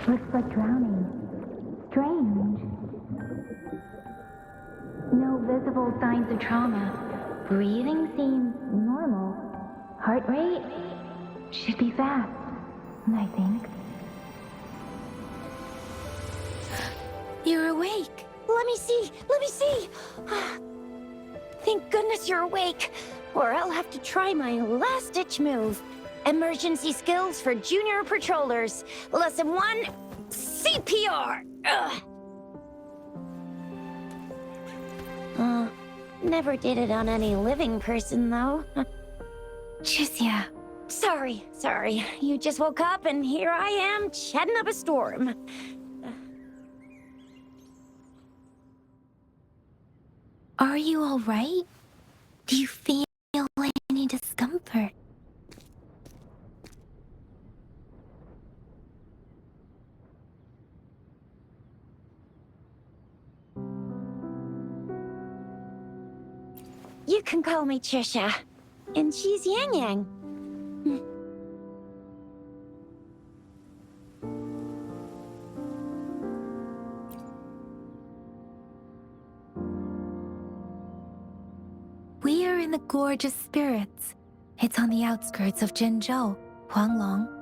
Looks like drowning. Strange. No visible signs of trauma. Breathing seems normal. Heart rate should be fast, I think. You're awake. Let me see. Let me see. Thank goodness you're awake, or I'll have to try my last-ditch move. Emergency skills for junior patrollers. Lesson 1, CPR. Never did it on any living person, though. Tricia. Sorry. You just woke up, and here I am, chatting up a storm. Are you all right? Do you feel any discomfort? You can call me Trisha, and she's Yang Yang. We are in the Gorge of Spirits. It's on the outskirts of Jinzhou, Huanglong.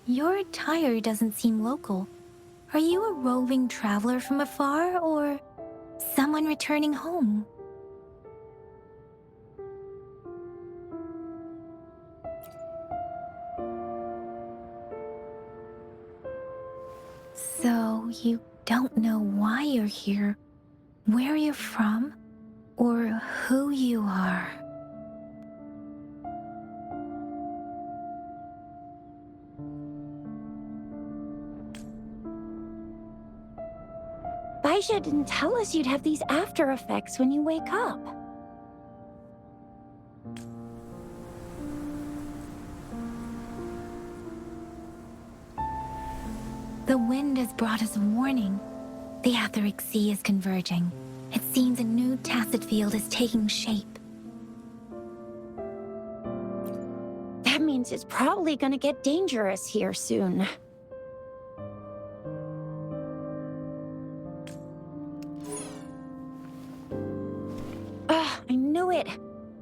Your attire doesn't seem local. Are you a roving traveler from afar, or someone returning home? So, you don't know why you're here, where you're from, or who you are. Baisha didn't tell us you'd have these after effects when you wake up. The wind has brought us warning. The Etheric Sea is converging. It seems a new tacit field is taking shape. That means it's probably gonna get dangerous here soon. I knew it.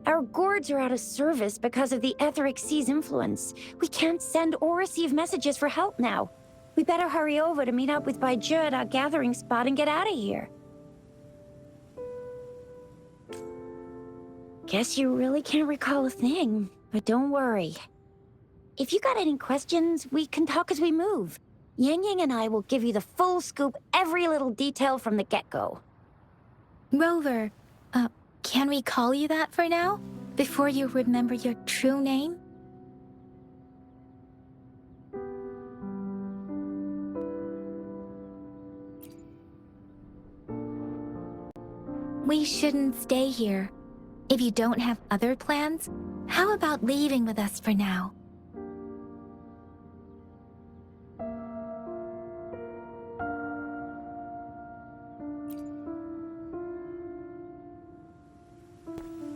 Our gourds are out of service because of the Etheric Sea's influence. We can't send or receive messages for help now. We better hurry over to meet up with Baizhi at our gathering spot and get out of here. Guess you really can't recall a thing, but don't worry. if you got any questions, we can talk as we move. Yang Yang and I will give you the full scoop, every little detail from the get-go. Rover, can we call you that for now? Before you remember your true name? We shouldn't stay here. If you don't have other plans, how about leaving with us for now?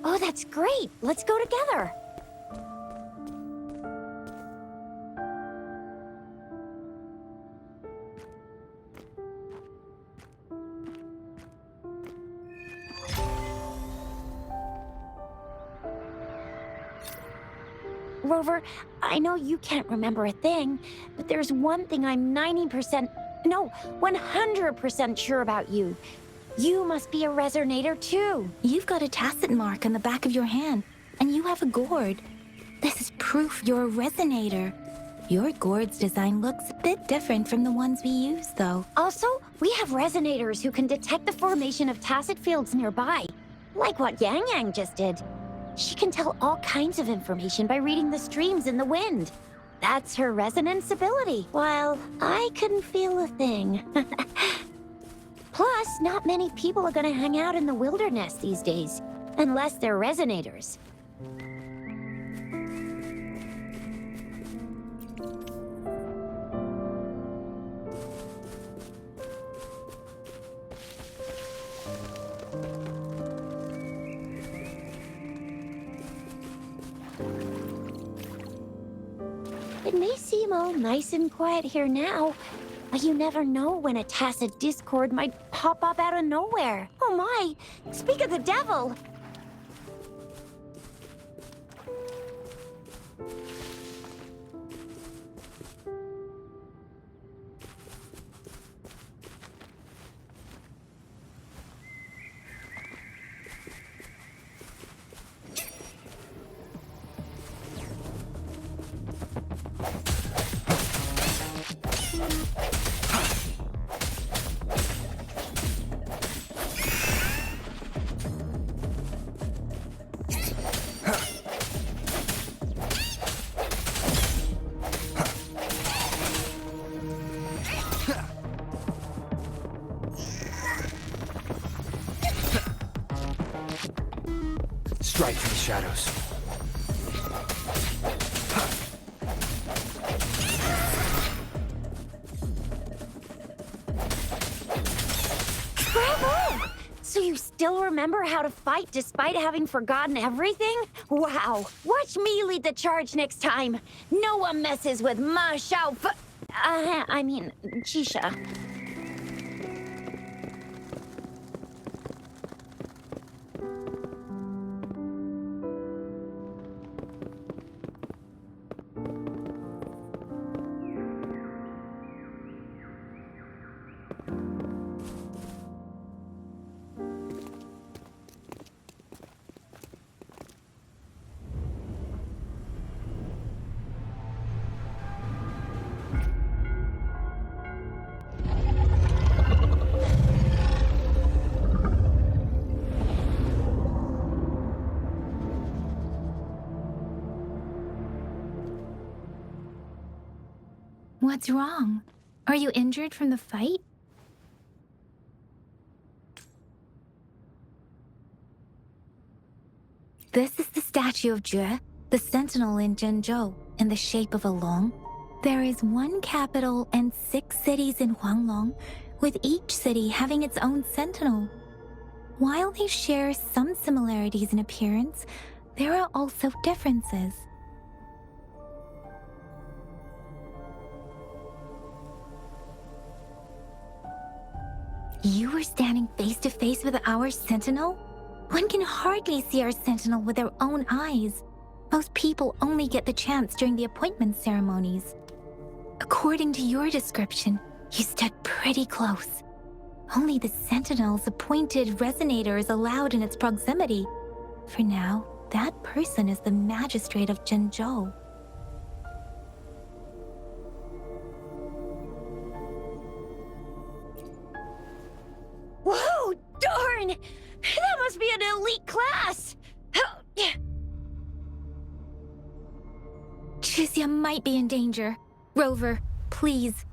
Oh, that's great. Let's go together. Rover, I know you can't remember a thing, but there's one thing I'm 100% sure about you. You must be a resonator too. You've got a tacit mark on the back of your hand, and you have a gourd. This is proof you're a resonator. Your gourd's design looks a bit different from the ones we use, though. Also, we have resonators who can detect the formation of tacit fields nearby, like what Yang Yang just did. She can tell all kinds of information by reading the streams in the wind. That's her resonance ability, while I couldn't feel a thing. Plus, not many people are gonna hang out in the wilderness these days, unless they're resonators. It may seem all nice and quiet here now, but you never know when a tacit discord might pop up out of nowhere. Oh my! Speak of the devil! Strike for the shadows. Bravo! So you still remember how to fight despite having forgotten everything? Wow! Watch me lead the charge next time. No one messes with Ma Xiao Chisha. What's wrong? Are you injured from the fight? This is the statue of Jue, the sentinel in Zhenzhou, in the shape of a long. There is one capital and 6 cities in Huanglong, with each city having its own sentinel. While they share some similarities in appearance, there are also differences. You were standing face to face with our sentinel? One can hardly see our sentinel with their own eyes. Most people only get the chance during the appointment ceremonies. According to your description, you stood pretty close. Only the sentinel's appointed resonator is allowed in its proximity. For now, that person is the magistrate of Zhenzhou. Shizia might be in danger. Rover, please.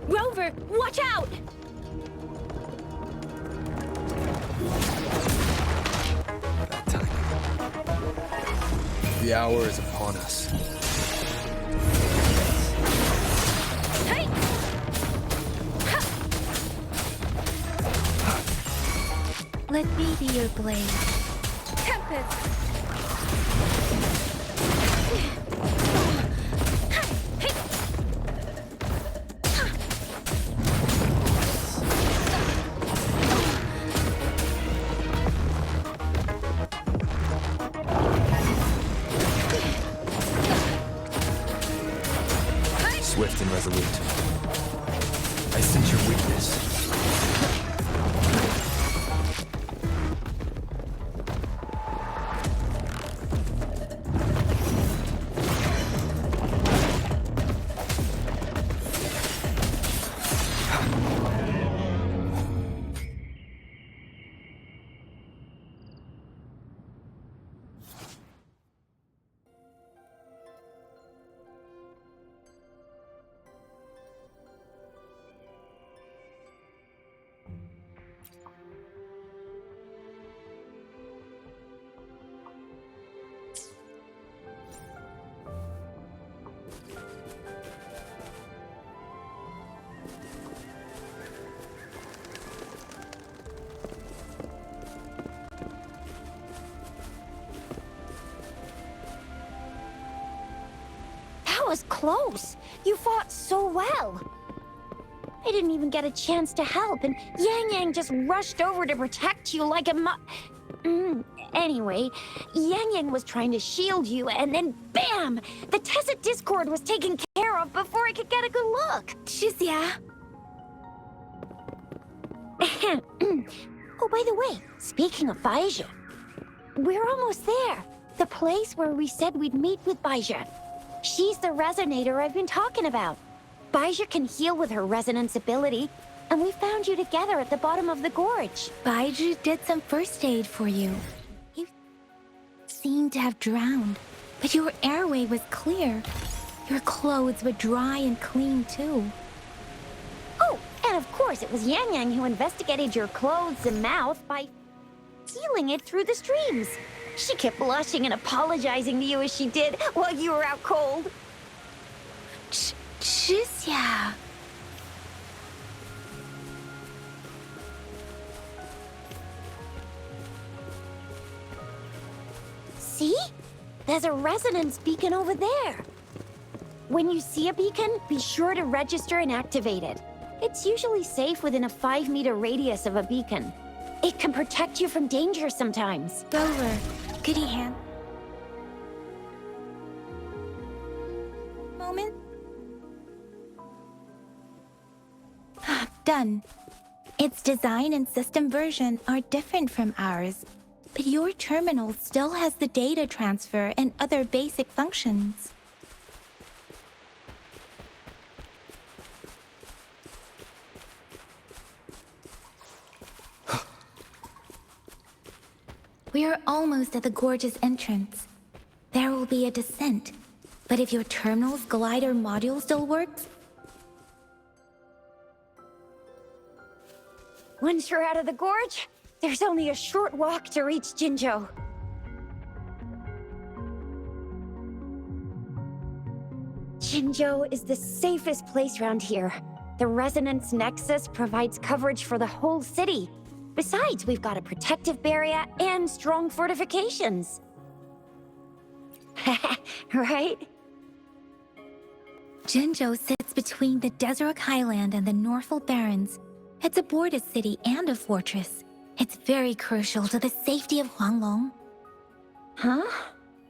Rover, watch out! Bad timing. The hour is upon us. Hey! Let me be your blade. Tempest! Swift and resolute. I sense your weakness. That was close. You fought so well. I didn't even get a chance to help, and Yang Yang just rushed over to protect you like a Anyway, Yang Yang was trying to shield you, and then BAM! The Tessa Discord was taken care of before I could get a good look. Shizia! Oh, by the way, speaking of Baizhi, we're almost there. The place where we said we'd meet with Baizhi. She's the resonator I've been talking about. Baizhi can heal with her resonance ability, and we found you together at the bottom of the gorge. Baizhi did some first aid for you. You seemed to have drowned, but your airway was clear. Your clothes were dry and clean, too. Oh, and of course it was Yang Yang who investigated your clothes and mouth by healing it through the streams. She kept blushing and apologizing to you as she did while you were out cold. Shizia! See? There's a resonance beacon over there. When you see a beacon, be sure to register and activate it. It's usually safe within a 5-meter radius of a beacon. It can protect you from danger sometimes. Rover, goody hand. Moment. Done. Its design and system version are different from ours, but your terminal still has the data transfer and other basic functions. We are almost at the gorge's entrance. There will be a descent, but if your terminal's glider module still works, Once you're out of the gorge, there's only a short walk to reach Jinzhou. Jinzhou is the safest place around here. The Resonance Nexus provides coverage for the whole city. Besides, we've got a protective barrier and strong fortifications. Right? Jinzhou sits between the Desert Highland and the Norfolk Barrens. It's a border city and a fortress. It's very crucial to the safety of Huanglong. Huh?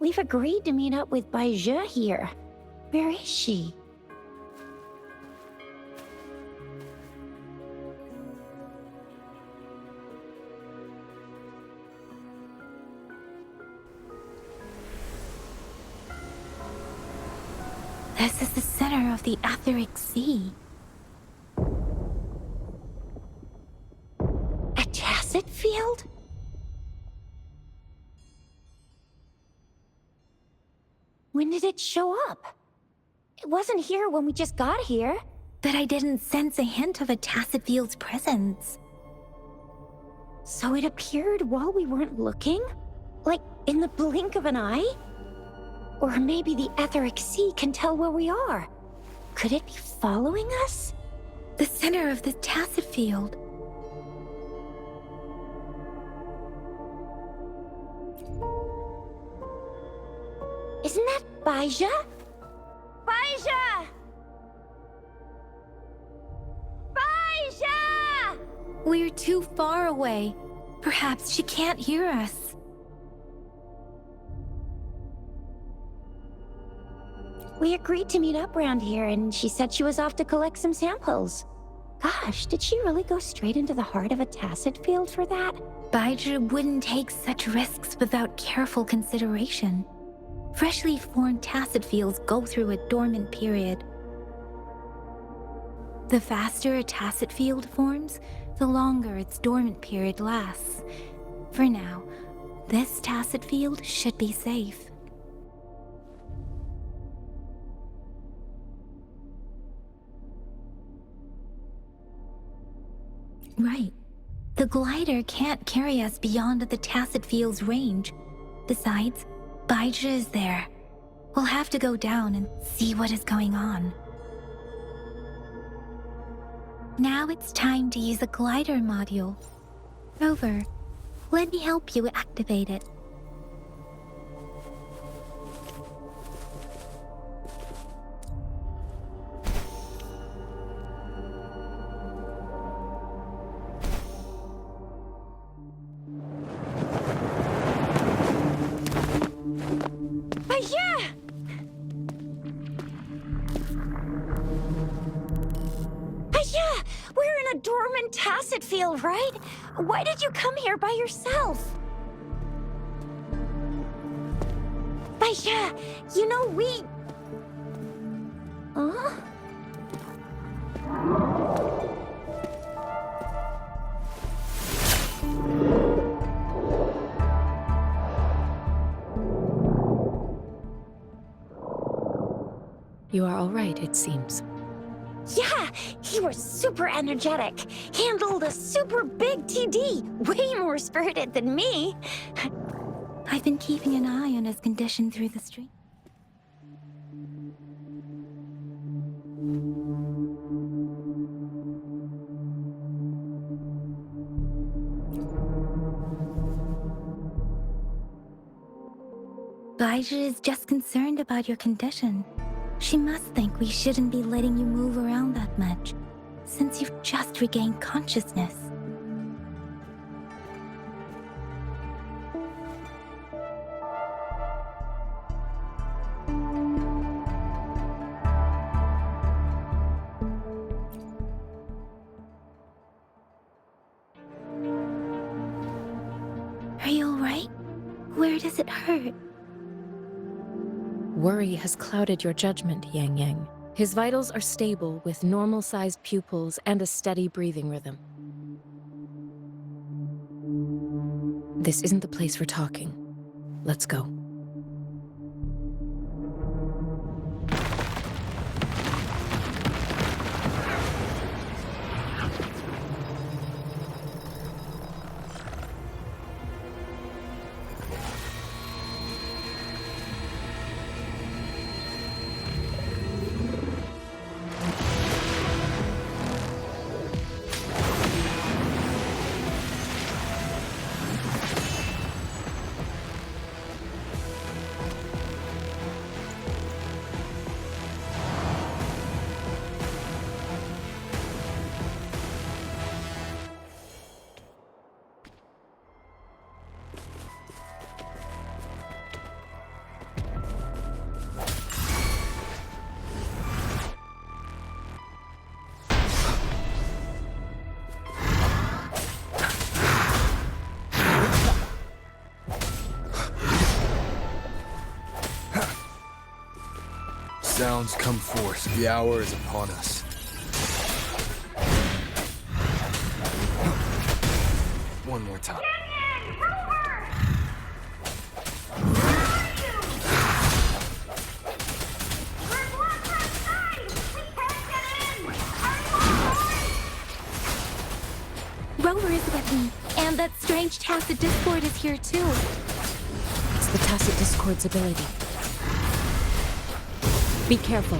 We've agreed to meet up with Baizhi here. Where is she? This is the center of the etheric sea. A tacit field? When did it show up? It wasn't here when we just got here. But I didn't sense a hint of a tacit field's presence. So it appeared while we weren't looking? Like in the blink of an eye? Or maybe the etheric sea can tell where we are. Could it be following us? The center of the tacit field. Isn't that Baija? Baija! Baija! We're too far away. Perhaps she can't hear us. We agreed to meet up around here, and she said she was off to collect some samples. Gosh, did she really go straight into the heart of a tacit field for that? Baija wouldn't take such risks without careful consideration. Freshly formed tacit fields go through a dormant period. The faster a tacit field forms, the longer its dormant period lasts. For now, this tacit field should be safe. Right. The glider can't carry us beyond the tacit field's range. Besides, Baija is there. We'll have to go down and see what is going on. Now it's time to use a glider module. Rover, let me help you activate it. Tacit field, right? Why did you come here by yourself? Baija, you know we... Huh? You are all right, it seems. Yeah, he was super energetic. Handled a super big TD. Way more spirited than me. I've been keeping an eye on his condition through the stream. Baija is just concerned about your condition. She must think we shouldn't be letting you move around that much, since you've just regained consciousness. Are you alright? Where does it hurt? Worry has clouded your judgment, Yang Yang. His vitals are stable with normal-sized pupils and a steady breathing rhythm. This isn't the place for talking. Let's go. Sounds come forth. The hour is upon us. One more time. Rover is with me, and that strange Tacit Discord is here too. It's the Tacit Discord's ability. Be careful.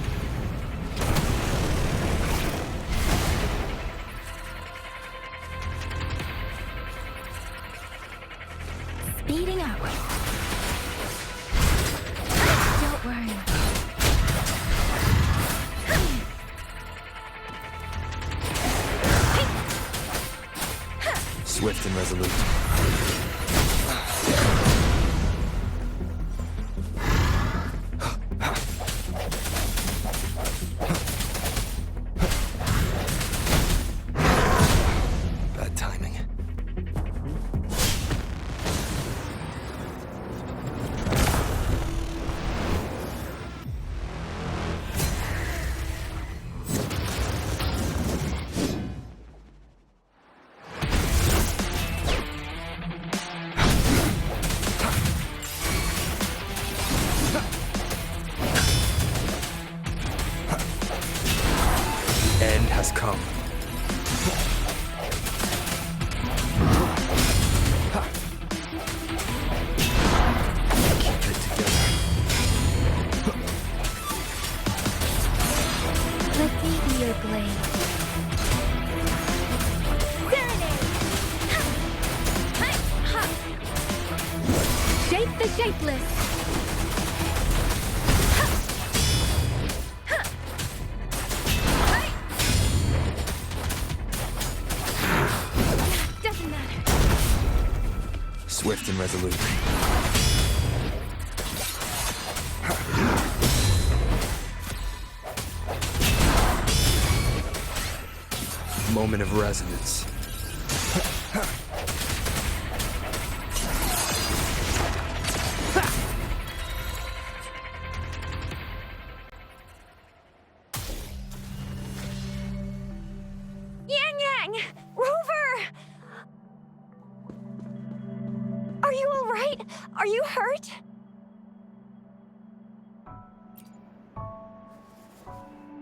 Speeding up. Don't worry. Swift and resolute. Bad timing. End has come. Keep it together. Let me be your blade. Shape the shapeless. Doesn't matter. Swift and resolute. Moment of resonance. Yang! Rover! Are you alright? Are you hurt?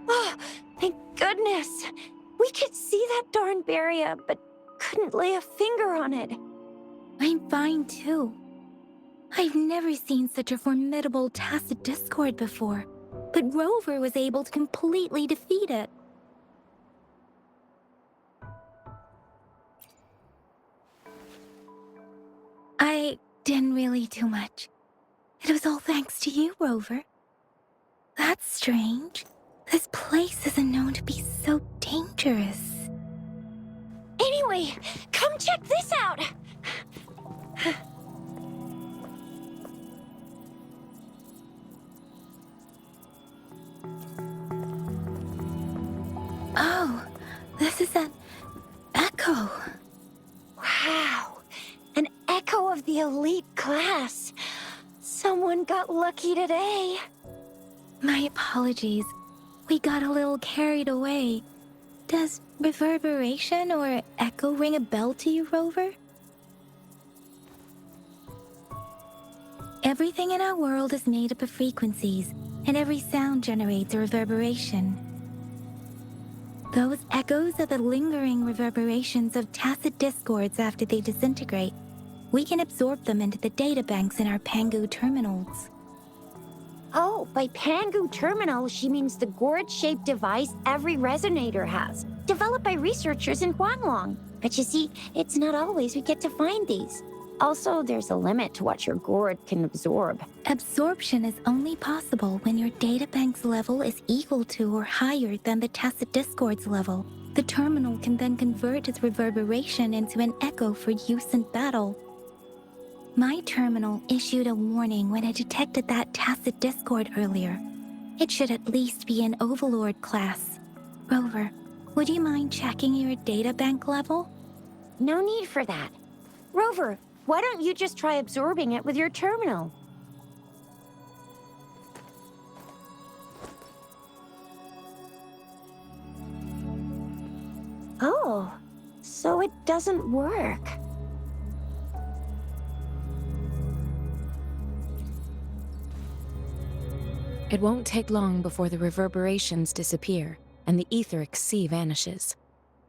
Oh, thank goodness. We could see that darn barrier, but couldn't lay a finger on it. I'm fine too. I've never seen such a formidable Tacit Discord before, but Rover was able to completely defeat it. I didn't really do much. It was all thanks to you, Rover. That's strange. This place isn't known to be so dangerous. Anyway, come check this out! Oh, this is an echo. Wow, an echo of the elite class. Someone got lucky today. My apologies. We got a little carried away. Does reverberation or echo ring a bell to you, Rover? Everything in our world is made up of frequencies, and every sound generates a reverberation. Those echoes are the lingering reverberations of Tacit Discords after they disintegrate. We can absorb them into the databanks in our Pangu terminals. Oh, by Pangu terminal, she means the gourd-shaped device every resonator has, developed by researchers in Huanglong. But you see, it's not always we get to find these. Also, there's a limit to what your gourd can absorb. Absorption is only possible when your databank's level is equal to or higher than the Tacit Discord's level. The terminal can then convert its reverberation into an echo for use in battle. My terminal issued a warning when it detected that Tacit Discord earlier. It should at least be an Overlord class. Rover, would you mind checking your databank level? No need for that. Rover, why don't you just try absorbing it with your terminal? Oh, so it doesn't work. It won't take long before the reverberations disappear and the etheric sea vanishes.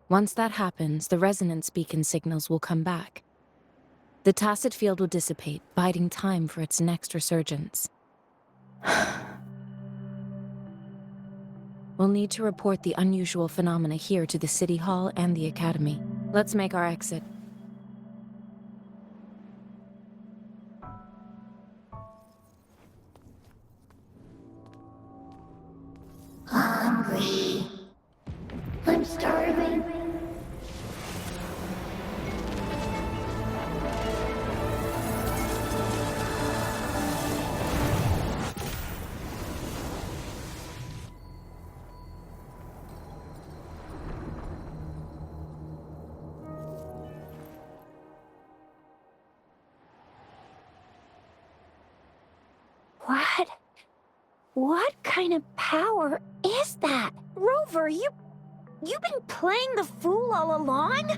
Once that happens, the resonance beacon signals will come back. The tacit field will dissipate, biding time for its next resurgence. We'll need to report the unusual phenomena here to the City Hall and the Academy. Let's make our exit. Hungry. I'm starving. What? What kind of power is that? Rover, you've been playing the fool all along?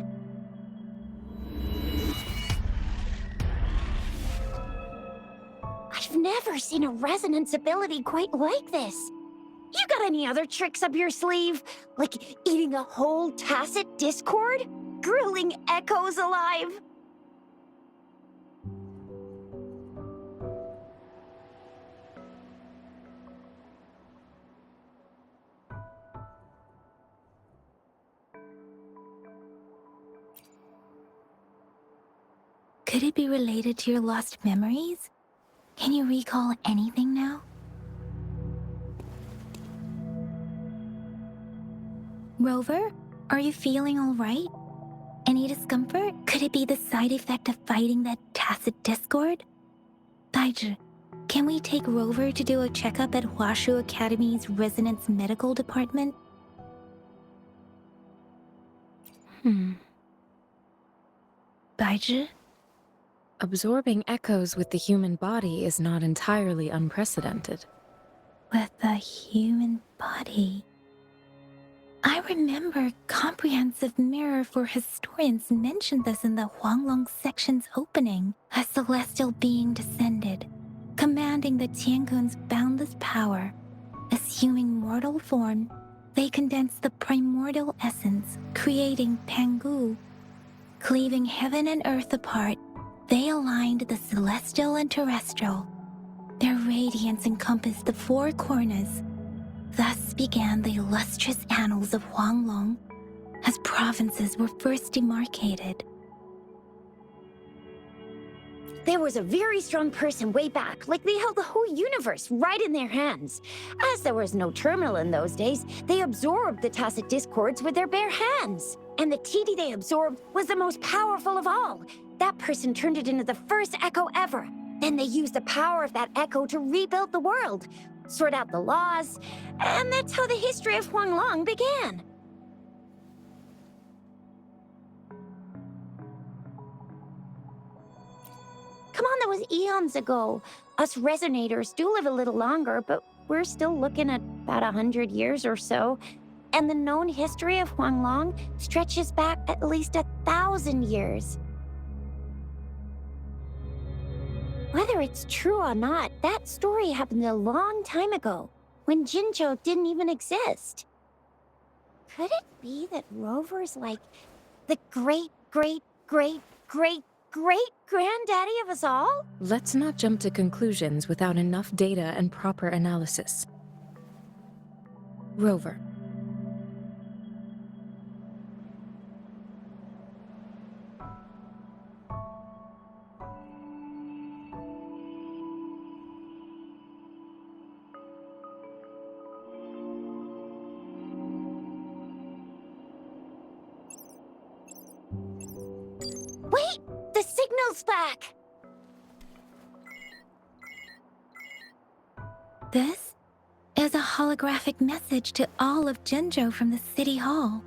I've never seen a resonance ability quite like this. You got any other tricks up your sleeve? Like eating a whole tacit discord? Grilling echoes alive? Could it be related to your lost memories? Can you recall anything now? Rover, are you feeling all right? Any discomfort? Could it be the side effect of fighting that tacit discord? Taiji, can we take Rover to do a checkup at Hwashu Academy's Resonance Medical Department? Taiji? Absorbing echoes with the human body is not entirely unprecedented. With the human body. I remember Comprehensive Mirror for Historians mentioned this in the Huanglong section's opening. A celestial being descended, commanding the Tiankun's boundless power. Assuming mortal form, they condensed the primordial essence, creating Pangu. Cleaving heaven and earth apart, they aligned the celestial and terrestrial. Their radiance encompassed the four corners. Thus began the illustrious annals of Huanglong, as provinces were first demarcated. There was a very strong person way back, like they held the whole universe right in their hands. As there was no terminal in those days, they absorbed the tacit discords with their bare hands. And the TD they absorbed was the most powerful of all. That person turned it into the first echo ever. Then they used the power of that echo to rebuild the world, sort out the laws, and that's how the history of Huanglong began. Come on, that was eons ago. Us resonators do live a little longer, but we're still looking at about 100 years or so. And the known history of Huanglong stretches back at least 1,000 years. Whether it's true or not, that story happened a long time ago, when Jinzhou didn't even exist. Could it be that Rover's like the great-great-great-great-great-granddaddy of us all? Let's not jump to conclusions without enough data and proper analysis. Rover. Wait! The signal's back! This is a holographic message to all of Jinzhou from the City Hall.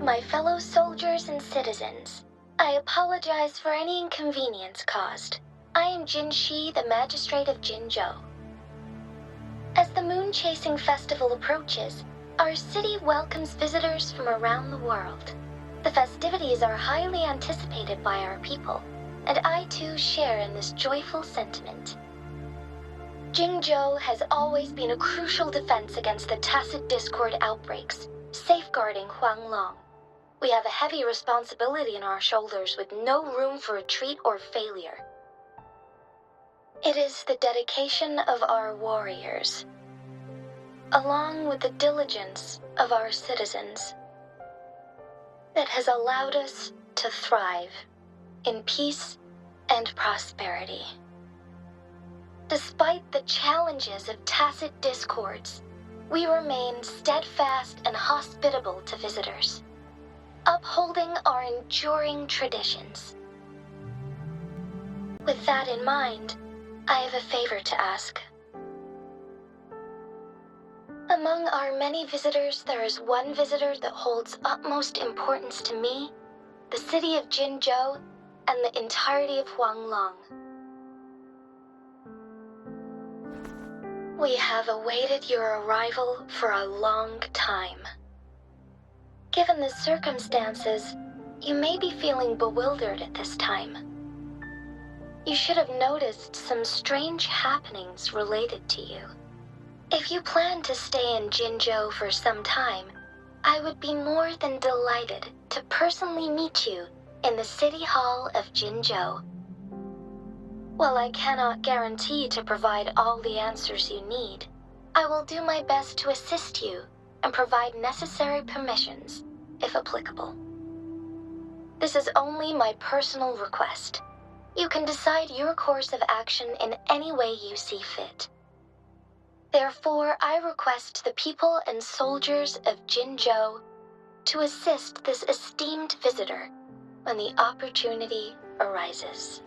My fellow soldiers and citizens, I apologize for any inconvenience caused. I am Jin Shi, the magistrate of Jinzhou. As the moon chasing festival approaches, our city welcomes visitors from around the world. The festivities are highly anticipated by our people, and I too share in this joyful sentiment. Jingzhou has always been a crucial defense against the tacit discord outbreaks, safeguarding Huanglong. We have a heavy responsibility on our shoulders with no room for retreat or failure. It is the dedication of our warriors, along with the diligence of our citizens, that has allowed us to thrive in peace and prosperity. Despite the challenges of tacit discords, we remain steadfast and hospitable to visitors, upholding our enduring traditions. With that in mind, I have a favor to ask. Among our many visitors, there is one visitor that holds utmost importance to me, the city of Jinzhou, and the entirety of Huanglong. We have awaited your arrival for a long time. Given the circumstances, you may be feeling bewildered at this time. You should have noticed some strange happenings related to you. If you plan to stay in Jinzhou for some time, I would be more than delighted to personally meet you in the City Hall of Jinzhou. While I cannot guarantee to provide all the answers you need, I will do my best to assist you and provide necessary permissions, if applicable. This is only my personal request. You can decide your course of action in any way you see fit. Therefore, I request the people and soldiers of Jinzhou to assist this esteemed visitor when the opportunity arises.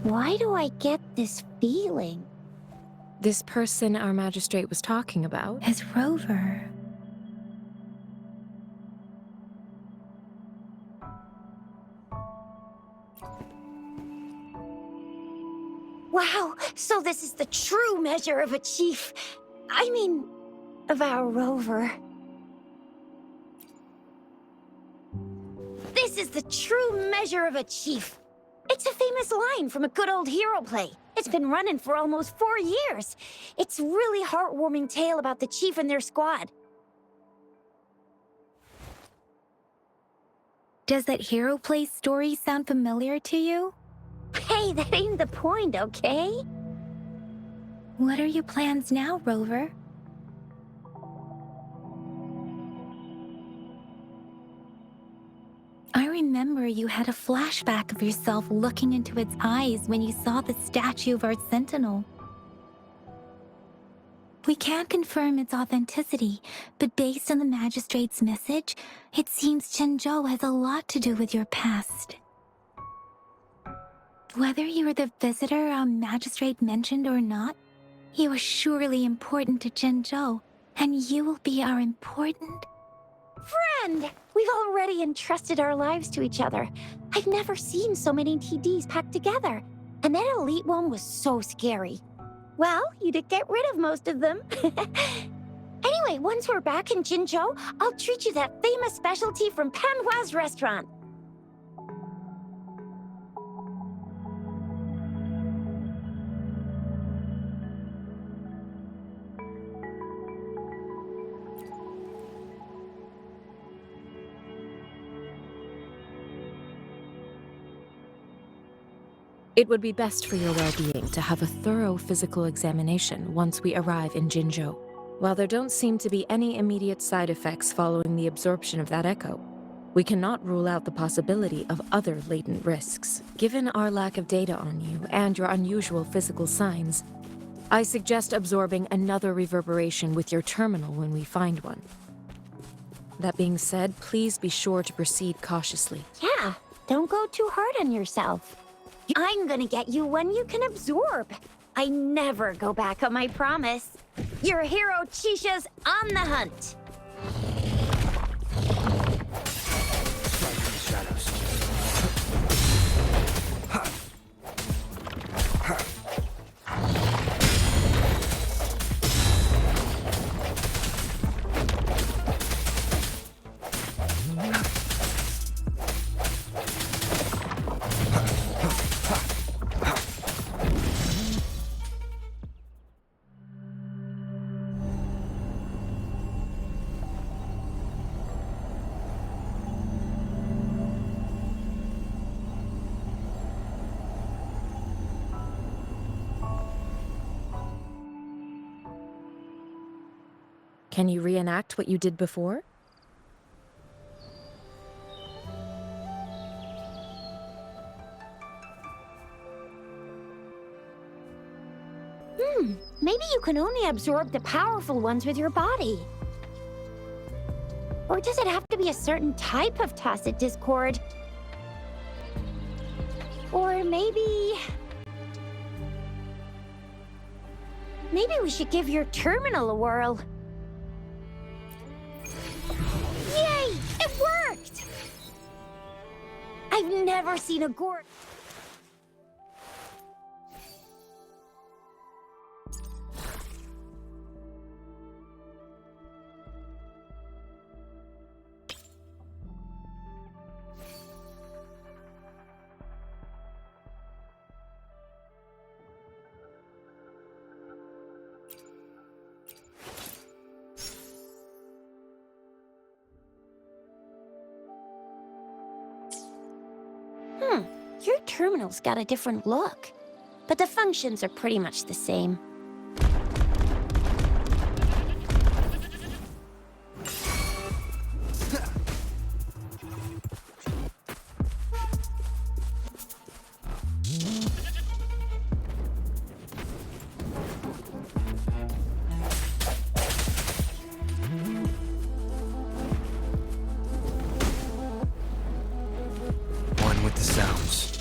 Why do I get this feeling? This person our magistrate was talking about? As Rover. Wow, so this is the true measure of a chief. I mean, of our rover. This is the true measure of a chief. It's a famous line from a good old hero play. It's been running for almost 4 years. It's really heartwarming tale about the chief and their squad. Does that hero play story sound familiar to you? Hey, that ain't the point, okay? What are your plans now, Rover? I remember you had a flashback of yourself looking into its eyes when you saw the statue of our sentinel. We can't confirm its authenticity, but based on the magistrate's message, it seems Jinzhou has a lot to do with your past. Whether you were the visitor our magistrate mentioned or not, you are surely important to Jinzhou, and you will be our important... Friend! We've already entrusted our lives to each other. I've never seen so many TDs packed together. And that elite one was so scary. Well, you did get rid of most of them. Anyway, once we're back in Jinzhou, I'll treat you that famous specialty from Panhua's restaurant. It would be best for your well-being to have a thorough physical examination once we arrive in Jinzhou. While there don't seem to be any immediate side effects following the absorption of that echo, we cannot rule out the possibility of other latent risks. Given our lack of data on you and your unusual physical signs, I suggest absorbing another reverberation with your terminal when we find one. That being said, please be sure to proceed cautiously. Yeah, don't go too hard on yourself. I'm gonna get you one you can absorb. I never go back on my promise. Your hero Chisha's on the hunt. Strike in the shadows. Can you reenact what you did before? Maybe you can only absorb the powerful ones with your body. Or does it have to be a certain type of tacit discord? Or maybe we should give your terminal a whirl. Yay! It worked! I've never seen a gourd. Your terminal's got a different look, but the functions are pretty much the same. One with the sounds.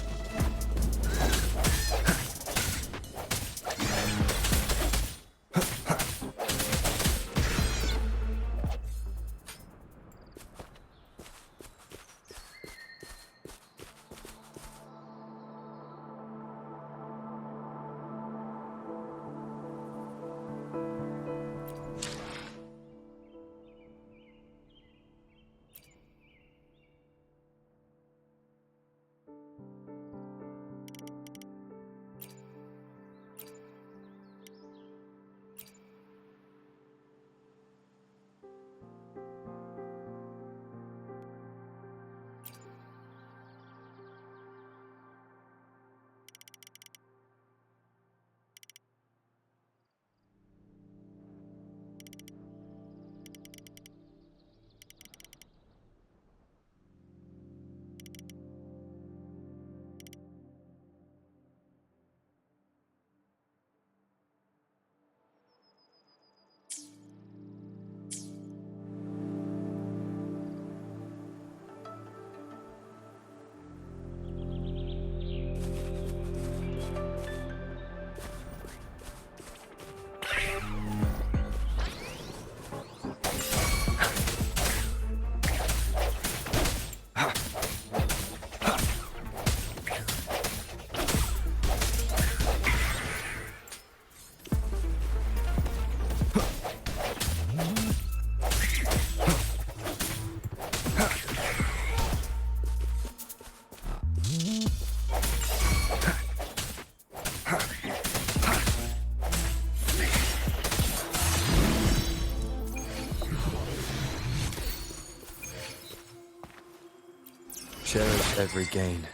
Cherish every gain.